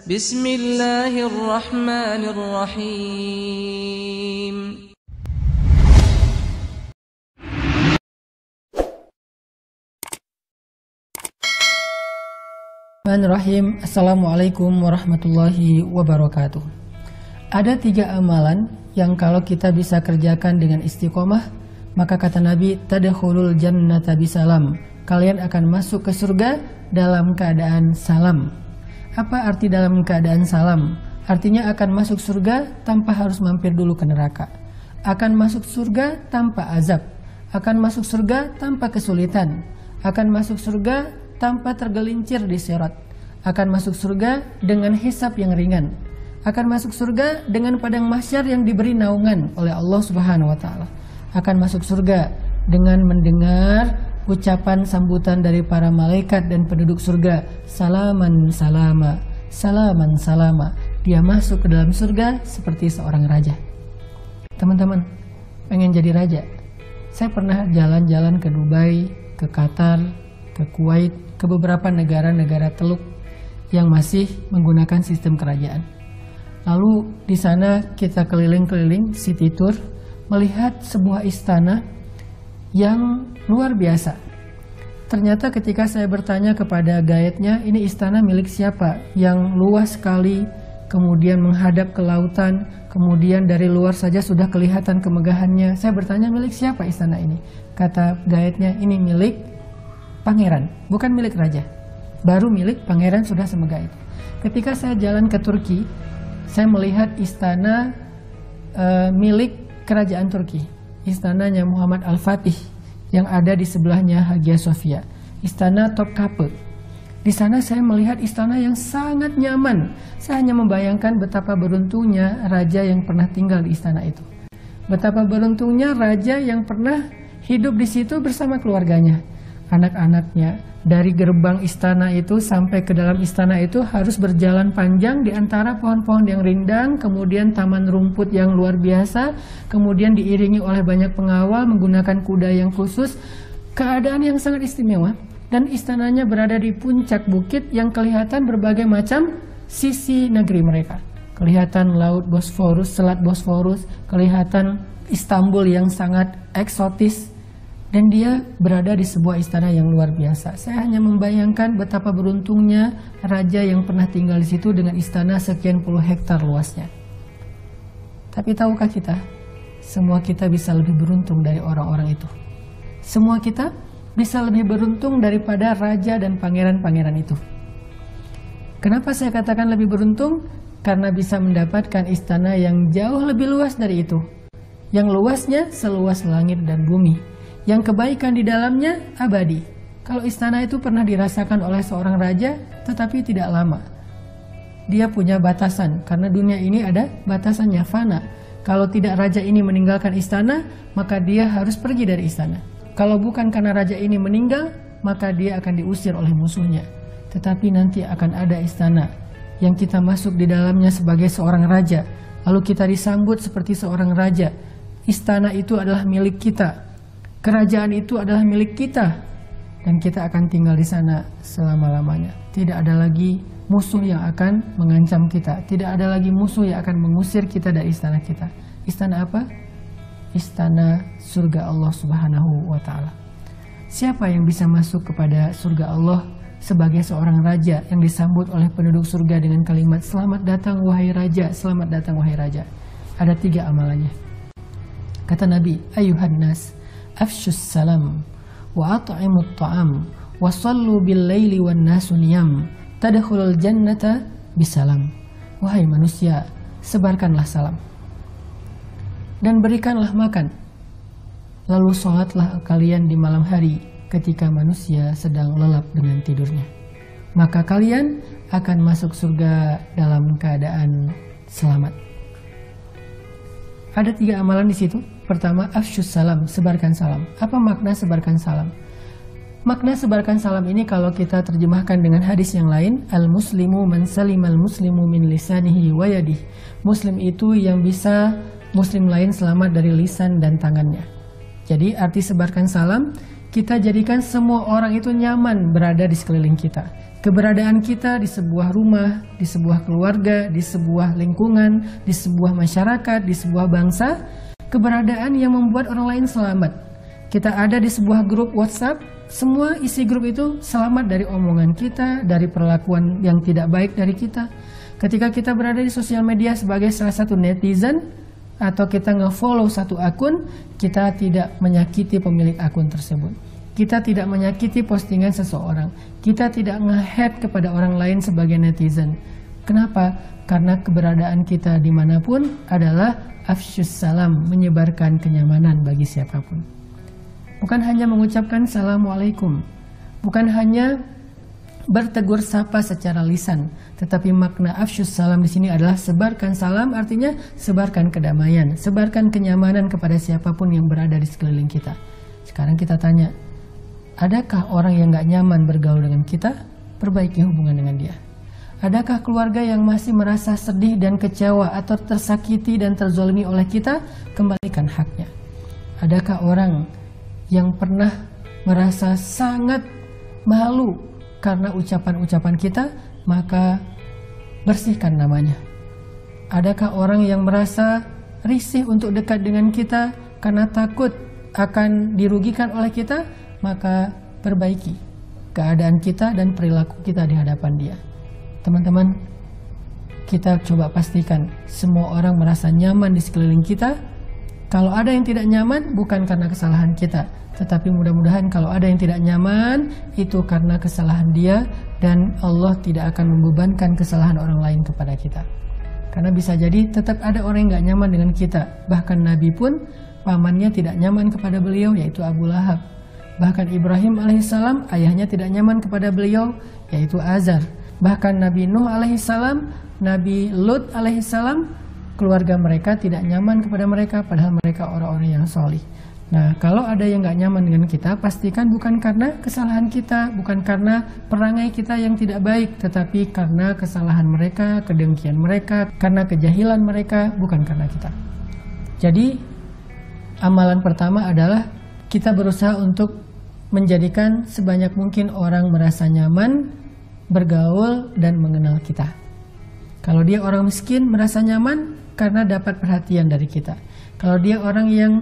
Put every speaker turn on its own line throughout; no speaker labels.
Bismillahirrahmanirrahim.
Bismillahirrahmanirrahim. Assalamualaikum warahmatullahi wabarakatuh. Ada 3 amalan yang kalau kita bisa kerjakan dengan istiqomah, maka kata Nabi, tadkhulul jannata bisalam. Kalian akan masuk ke surga dalam keadaan salam. Apa arti dalam keadaan salam? Artinya akan masuk surga tanpa harus mampir dulu ke neraka. Akan masuk surga tanpa azab. Akan masuk surga tanpa kesulitan. Akan masuk surga tanpa tergelincir di sirat. Akan masuk surga dengan hisab yang ringan. Akan masuk surga dengan padang mahsyar yang diberi naungan oleh Allah Subhanahu wa taala. Akan masuk surga dengan mendengar ucapan sambutan dari para malaikat dan penduduk surga, salaman salama, salaman salama. Dia masuk ke dalam surga seperti seorang raja. Teman-teman, pengen jadi raja? Saya pernah jalan-jalan ke Dubai, ke Qatar, ke Kuwait, ke beberapa negara-negara Teluk yang masih menggunakan sistem kerajaan. Lalu di sana kita keliling-keliling city tour, melihat sebuah istana yang luar biasa. Ternyata ketika saya bertanya kepada guide-nya, ini istana milik siapa? Yang luas sekali, kemudian menghadap ke lautan, kemudian dari luar saja sudah kelihatan kemegahannya. Saya bertanya, milik siapa istana ini? Kata guide-nya, ini milik pangeran, bukan milik raja. Baru milik pangeran sudah semegah itu. Ketika saya jalan ke Turki, saya melihat istana milik kerajaan Turki. Istananya Muhammad Al-Fatih yang ada di sebelahnya Hagia Sophia. Istana Topkapi. Di sana saya melihat istana yang sangat nyaman. Saya hanya membayangkan betapa beruntungnya raja yang pernah tinggal di istana itu. Betapa beruntungnya raja yang pernah hidup di situ bersama keluarganya. Anak-anaknya, dari gerbang istana itu sampai ke dalam istana itu harus berjalan panjang di antara pohon-pohon yang rindang, kemudian taman rumput yang luar biasa, kemudian diiringi oleh banyak pengawal menggunakan kuda yang khusus. Keadaan yang sangat istimewa, dan istananya berada di puncak bukit yang kelihatan berbagai macam sisi negeri mereka. Kelihatan laut Bosforus, selat Bosforus, kelihatan Istanbul yang sangat eksotis. Dan dia berada di sebuah istana yang luar biasa. Saya hanya membayangkan betapa beruntungnya raja yang pernah tinggal di situ dengan istana sekian puluh hektar luasnya. Tapi tahukah kita, semua kita bisa lebih beruntung dari orang-orang itu. Semua kita bisa lebih beruntung daripada raja dan pangeran-pangeran itu. Kenapa saya katakan lebih beruntung? Karena bisa mendapatkan istana yang jauh lebih luas dari itu. Yang luasnya seluas langit dan bumi. Yang kebaikan di dalamnya abadi. Kalau istana itu pernah dirasakan oleh seorang raja, tetapi tidak lama. Dia punya batasan, karena dunia ini ada batasannya, fana. Kalau tidak raja ini meninggalkan istana, maka dia harus pergi dari istana. Kalau bukan karena raja ini meninggal, maka dia akan diusir oleh musuhnya. Tetapi nanti akan ada istana yang kita masuk di dalamnya sebagai seorang raja. Lalu kita disambut seperti seorang raja. Istana itu adalah milik kita. Kerajaan itu adalah milik kita, dan kita akan tinggal di sana selama-lamanya. Tidak ada lagi musuh yang akan mengancam kita. Tidak ada lagi musuh yang akan mengusir kita dari istana kita. Istana apa? Istana surga Allah Subhanahu wa taala. Siapa yang bisa masuk kepada surga Allah sebagai seorang raja yang disambut oleh penduduk surga dengan kalimat selamat datang wahai raja, selamat datang wahai raja? Ada 3 amalannya. Kata Nabi, ayuhan nas, afshus salam wa at'imut ta'am wa sallu bil laili wan nasu niyam tadkhulul jannata bisalam. Wahai manusia, sebarkanlah salam dan berikanlah makan, lalu sholatlah kalian di malam hari ketika manusia sedang lelap dengan tidurnya, maka kalian akan masuk surga dalam keadaan selamat. Ada 3 amalan di situ. Pertama, afsyus salam, sebarkan salam. Apa makna sebarkan salam? Makna sebarkan salam ini kalau kita terjemahkan dengan hadis yang lain, al-muslimu man salimal muslimu min lisanihi wa yadihi. Muslim itu yang bisa muslim lain selamat dari lisan dan tangannya. Jadi arti sebarkan salam, kita jadikan semua orang itu nyaman berada di sekeliling kita. Keberadaan kita di sebuah rumah, di sebuah keluarga, di sebuah lingkungan, di sebuah masyarakat, di sebuah bangsa, keberadaan yang membuat orang lain selamat. Kita ada di sebuah grup WhatsApp, semua isi grup itu selamat dari omongan kita, dari perlakuan yang tidak baik dari kita. Ketika kita berada di sosial media sebagai salah satu netizen, atau kita nge-follow satu akun, kita tidak menyakiti pemilik akun tersebut. Kita tidak menyakiti postingan seseorang. Kita tidak nge-hate kepada orang lain sebagai netizen. Kenapa? Karena keberadaan kita dimanapun adalah afsyus salam, menyebarkan kenyamanan bagi siapapun. Bukan hanya mengucapkan Assalamualaikum, bukan hanya bertegur sapa secara lisan, tetapi makna afsyus salam di sini adalah sebarkan salam, artinya sebarkan kedamaian, sebarkan kenyamanan kepada siapapun yang berada di sekeliling kita. Sekarang kita tanya, adakah orang yang gak nyaman bergaul dengan kita? Perbaiki hubungan dengan dia. Adakah keluarga yang masih merasa sedih dan kecewa atau tersakiti dan terzolimi oleh kita? Kembalikan haknya. Adakah orang yang pernah merasa sangat malu karena ucapan-ucapan kita? Maka bersihkan namanya. Adakah orang yang merasa risih untuk dekat dengan kita karena takut akan dirugikan oleh kita? Maka perbaiki keadaan kita dan perilaku kita di hadapan dia. Teman-teman, kita coba pastikan semua orang merasa nyaman di sekeliling kita. Kalau ada yang tidak nyaman, bukan karena kesalahan kita, tetapi mudah-mudahan kalau ada yang tidak nyaman, itu karena kesalahan dia, dan Allah tidak akan membebankan kesalahan orang lain kepada kita. Karena bisa jadi tetap ada orang yang gak nyaman dengan kita. Bahkan Nabi pun pamannya tidak nyaman kepada beliau, yaitu Abu Lahab. Bahkan Ibrahim alaihissalam ayahnya tidak nyaman kepada beliau, yaitu Azar. Bahkan Nabi Nuh alaihissalam, Nabi Lut alaihissalam, keluarga mereka tidak nyaman kepada mereka, padahal mereka orang-orang yang solih. Nah, kalau ada yang gak nyaman dengan kita, pastikan bukan karena kesalahan kita, bukan karena perangai kita yang tidak baik, tetapi karena kesalahan mereka, kedengkian mereka, karena kejahilan mereka, bukan karena kita. Jadi, amalan pertama adalah kita berusaha untuk menjadikan sebanyak mungkin orang merasa nyaman, bergaul, dan mengenal kita. Kalau dia orang miskin, merasa nyaman karena dapat perhatian dari kita. Kalau dia orang yang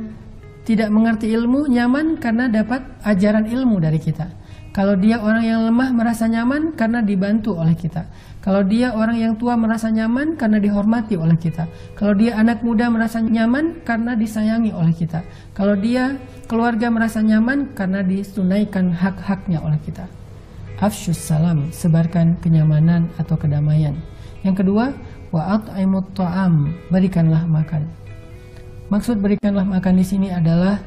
tidak mengerti ilmu, nyaman karena dapat ajaran ilmu dari kita. Kalau dia orang yang lemah, merasa nyaman karena dibantu oleh kita. Kalau dia orang yang tua, merasa nyaman karena dihormati oleh kita. Kalau dia anak muda, merasa nyaman karena disayangi oleh kita. Kalau dia keluarga, merasa nyaman karena ditunaikan hak-haknya oleh kita. Afsyus salam, sebarkan kenyamanan atau kedamaian. Yang kedua, wa at'imut ta'am, berikanlah makan. Maksud berikanlah makan di sini adalah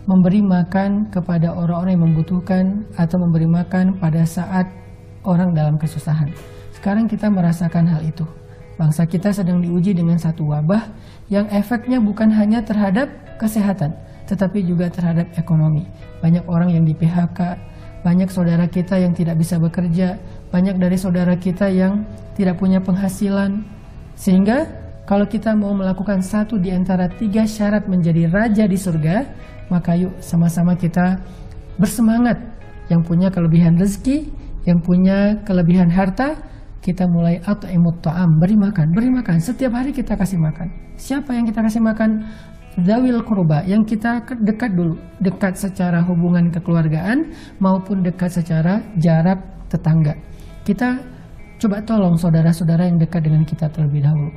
memberi makan kepada orang-orang yang membutuhkan atau memberi makan pada saat orang dalam kesusahan. Sekarang kita merasakan hal itu. Bangsa kita sedang diuji dengan satu wabah yang efeknya bukan hanya terhadap kesehatan, tetapi juga terhadap ekonomi. Banyak orang yang di PHK, banyak saudara kita yang tidak bisa bekerja, banyak dari saudara kita yang tidak punya penghasilan. Sehingga kalau kita mau melakukan satu di antara 3 syarat menjadi raja di surga, maka yuk sama-sama kita bersemangat. Yang punya kelebihan rezeki, yang punya kelebihan harta, kita mulai at'imut ta'am, beri makan. Setiap hari kita kasih makan. Siapa yang kita kasih makan? Dzawil qurba, yang kita dekat dulu, dekat secara hubungan kekeluargaan maupun dekat secara jarak tetangga. Kita coba tolong saudara-saudara yang dekat dengan kita terlebih dahulu.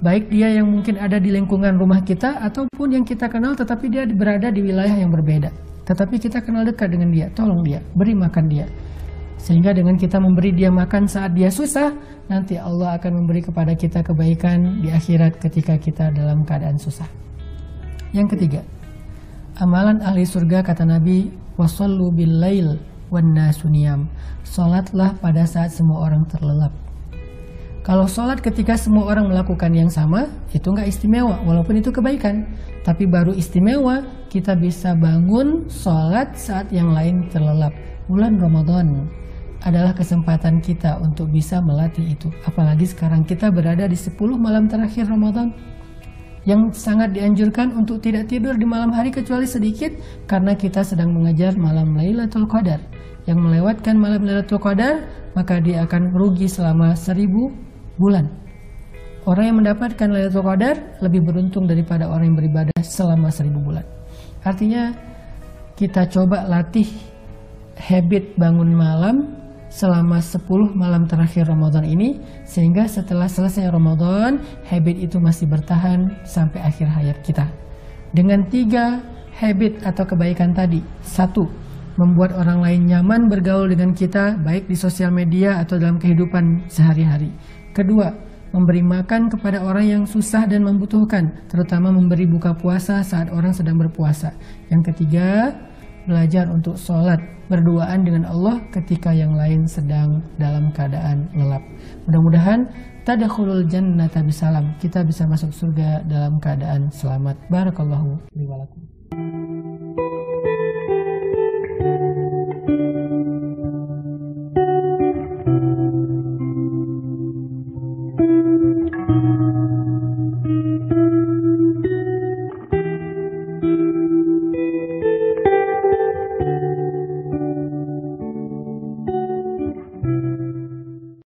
Baik dia yang mungkin ada di lingkungan rumah kita ataupun yang kita kenal tetapi dia berada di wilayah yang berbeda. Tetapi kita kenal dekat dengan dia, tolong dia, beri makan dia. Sehingga dengan kita memberi dia makan saat dia susah, nanti Allah akan memberi kepada kita kebaikan di akhirat ketika kita dalam keadaan susah. Yang ketiga, amalan ahli surga kata Nabi, wasallu bil lail wan nasu niyam. Salatlah pada saat semua orang terlelap. Kalau sholat ketika semua orang melakukan yang sama, itu nggak istimewa, walaupun itu kebaikan. Tapi baru istimewa, kita bisa bangun sholat saat yang lain terlelap. Bulan Ramadan adalah kesempatan kita untuk bisa melatih itu. Apalagi sekarang kita berada di 10 malam terakhir Ramadan, yang sangat dianjurkan untuk tidak tidur di malam hari kecuali sedikit, karena kita sedang mengejar malam Lailatul Qadar. yang melewatkan malam Lailatul Qadar, maka dia akan rugi selama 1000 bulan. Orang yang mendapatkan Lailatul Qadar lebih beruntung daripada orang yang beribadah selama 1000 bulan. Artinya kita coba latih habit bangun malam selama 10 malam terakhir Ramadan ini, sehingga setelah selesai Ramadan, habit itu masih bertahan sampai akhir hayat kita. Dengan 3 habit atau kebaikan tadi. 1, membuat orang lain nyaman bergaul dengan kita, baik di sosial media atau dalam kehidupan sehari-hari. Kedua, memberi makan kepada orang yang susah dan membutuhkan, terutama memberi buka puasa saat orang sedang berpuasa. Yang ketiga, belajar untuk sholat berduaan dengan Allah ketika yang lain sedang dalam keadaan lelap. Mudah-mudahan tadkhulul jannata bisalam, kita bisa masuk surga dalam keadaan selamat. Barakallahu li wa lakum.